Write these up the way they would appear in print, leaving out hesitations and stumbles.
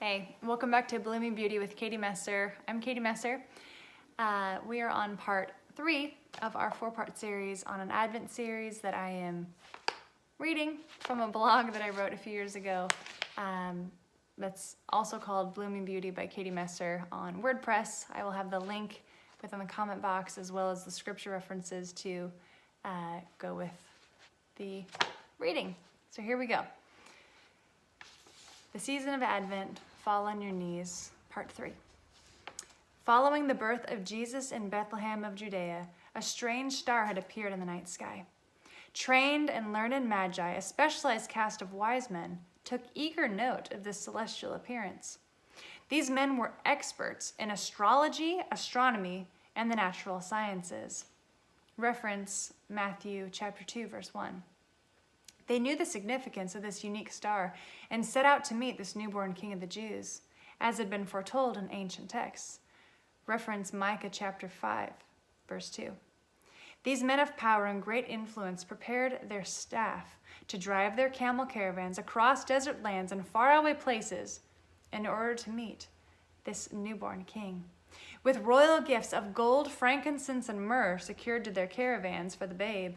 Hey, welcome back to Blooming Beauty with Katie Messer. I'm Katie Messer. We are on part 3 of our 4-part series on an Advent series that I am reading from a blog that I wrote a few years ago. That's also called Blooming Beauty by Katie Messer on WordPress. I will have the link within the comment box as well as the scripture references to go with the reading. So here we go. The season of Advent, Fall on Your Knees, Part 3. Following the birth of Jesus in Bethlehem of Judea, a strange star had appeared in the night sky. Trained and learned magi, a specialized caste of wise men, took eager note of this celestial appearance. These men were experts in astrology, astronomy, and the natural sciences. Reference Matthew chapter 2, verse 1. They knew the significance of this unique star and set out to meet this newborn king of the Jews, as had been foretold in ancient texts. Reference Micah chapter 5, verse 2. These men of power and great influence prepared their staff to drive their camel caravans across desert lands and faraway places in order to meet this newborn king. With royal gifts of gold, frankincense, and myrrh secured to their caravans for the babe,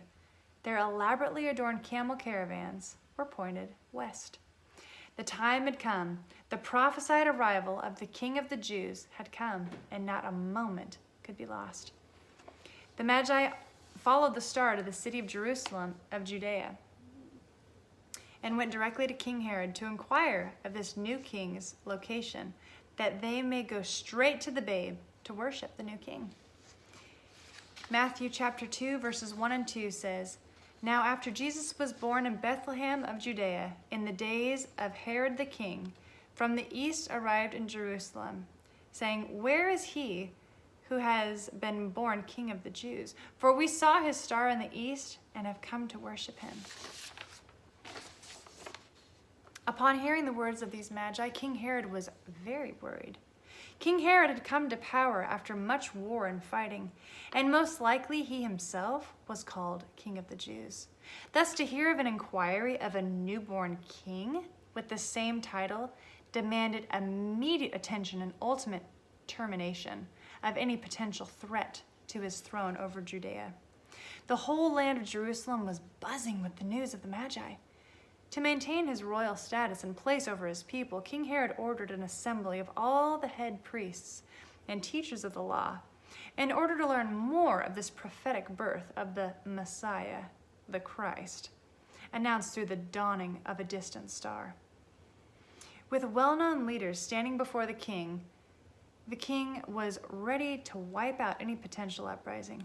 their elaborately adorned camel caravans were pointed west. The time had come. The prophesied arrival of the King of the Jews had come, and not a moment could be lost. The Magi followed the star to the city of Jerusalem of Judea and went directly to King Herod to inquire of this new king's location, that they may go straight to the babe to worship the new king. Matthew chapter 2, verses 1 and 2 says, Now after Jesus was born in Bethlehem of Judea, in the days of Herod the king, from the east arrived in Jerusalem, saying, Where is he who has been born King of the Jews? For we saw his star in the east and have come to worship him. Upon hearing the words of these magi, King Herod was very worried. King Herod had come to power after much war and fighting, and most likely he himself was called King of the Jews. Thus, to hear of an inquiry of a newborn king with the same title demanded immediate attention and ultimate termination of any potential threat to his throne over Judea. The whole land of Jerusalem was buzzing with the news of the Magi. To maintain his royal status and place over his people, King Herod ordered an assembly of all the head priests and teachers of the law in order to learn more of this prophetic birth of the Messiah, the Christ, announced through the dawning of a distant star. With well-known leaders standing before the king was ready to wipe out any potential uprising.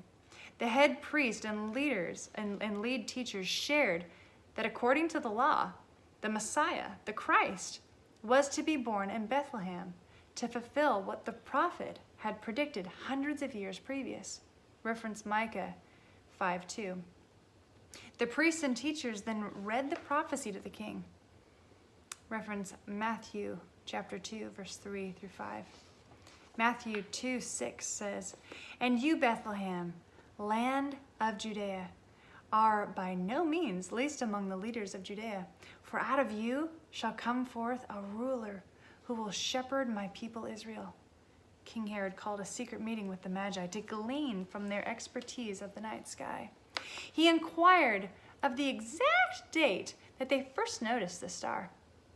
The head priest and leaders and lead teachers shared that according to the law, the Messiah, the Christ, was to be born in Bethlehem to fulfill what the prophet had predicted hundreds of years previous. Reference Micah 5:2. The priests and teachers then read the prophecy to the king. Reference Matthew chapter 2, verse 3 through 5. Matthew 2:6 says, And you, Bethlehem, land of Judea, are by no means least among the leaders of Judea, for out of you shall come forth a ruler who will shepherd my people Israel. King Herod called a secret meeting with the Magi to glean from their expertise of the night sky. He inquired of the exact date that they first noticed the star.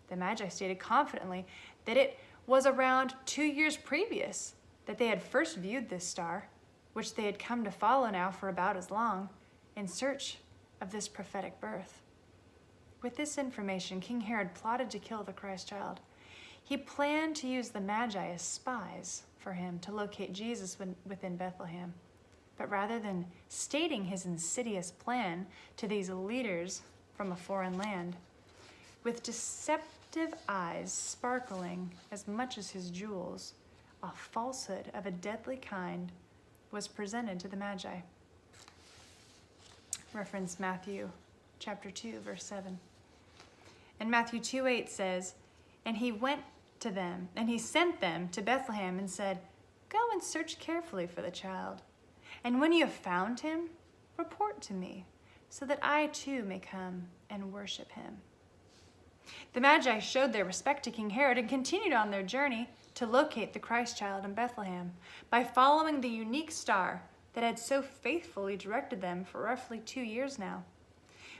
The Magi stated confidently that it was around 2 years previous that they had first viewed this star, which they had come to follow now for about as long, in search of this prophetic birth. With this information, King Herod plotted to kill the Christ child. He planned to use the Magi as spies for him to locate Jesus within Bethlehem. But rather than stating his insidious plan to these leaders from a foreign land, with deceptive eyes sparkling as much as his jewels, a falsehood of a deadly kind was presented to the Magi. Reference Matthew chapter 2, verse 7. And Matthew 2:8 says, And he went to them, and he sent them to Bethlehem and said, Go and search carefully for the child. And when you have found him, report to me, so that I too may come and worship him. The Magi showed their respect to King Herod and continued on their journey to locate the Christ child in Bethlehem by following the unique star that had so faithfully directed them for roughly 2 years now.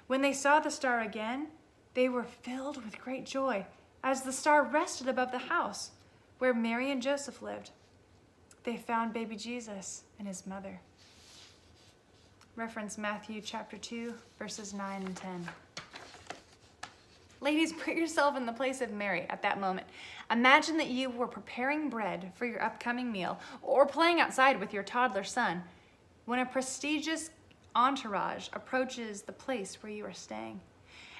When they saw the star again, they were filled with great joy as the star rested above the house where Mary and Joseph lived. They found baby Jesus and his mother. Reference Matthew chapter 2, verses 9 and 10. Ladies, put yourself in the place of Mary at that moment. Imagine that you were preparing bread for your upcoming meal or playing outside with your toddler son when a prestigious entourage approaches the place where you are staying.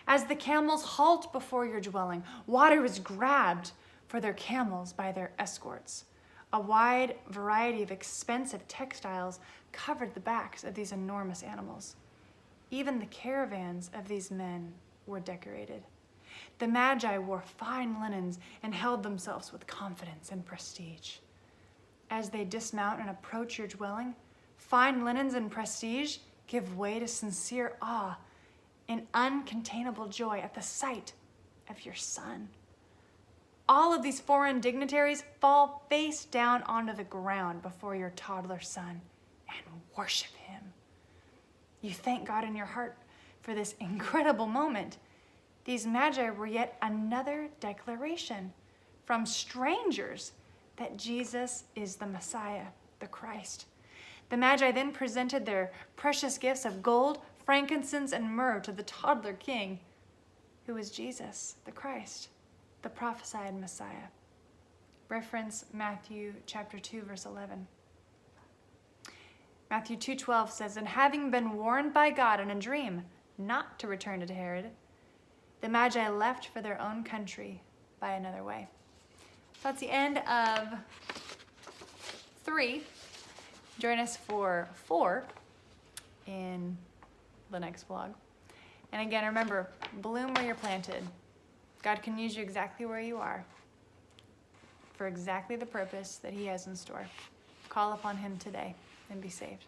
As the camels halt before your dwelling, water is grabbed for their camels by their escorts. A wide variety of expensive textiles covered the backs of these enormous animals. Even the caravans of these men were decorated. The Magi wore fine linens and held themselves with confidence and prestige. As they dismount and approach your dwelling, fine linens and prestige give way to sincere awe and uncontainable joy at the sight of your son. All of these foreign dignitaries fall face down onto the ground before your toddler son and worship him. You thank God in your heart for this incredible moment. These Magi were yet another declaration from strangers that Jesus is the Messiah, the Christ. The Magi then presented their precious gifts of gold, frankincense, and myrrh to the toddler king, who is Jesus, the Christ, the prophesied Messiah. Reference Matthew chapter 2, verse 11. Matthew 2:12 says, "And having been warned by God in a dream not to return to Herod, the Magi left for their own country by another way." So that's the end of 3. Join us for 4 in the next vlog. And again, remember, bloom where you're planted. God can use you exactly where you are for exactly the purpose that he has in store. Call upon him today and be saved.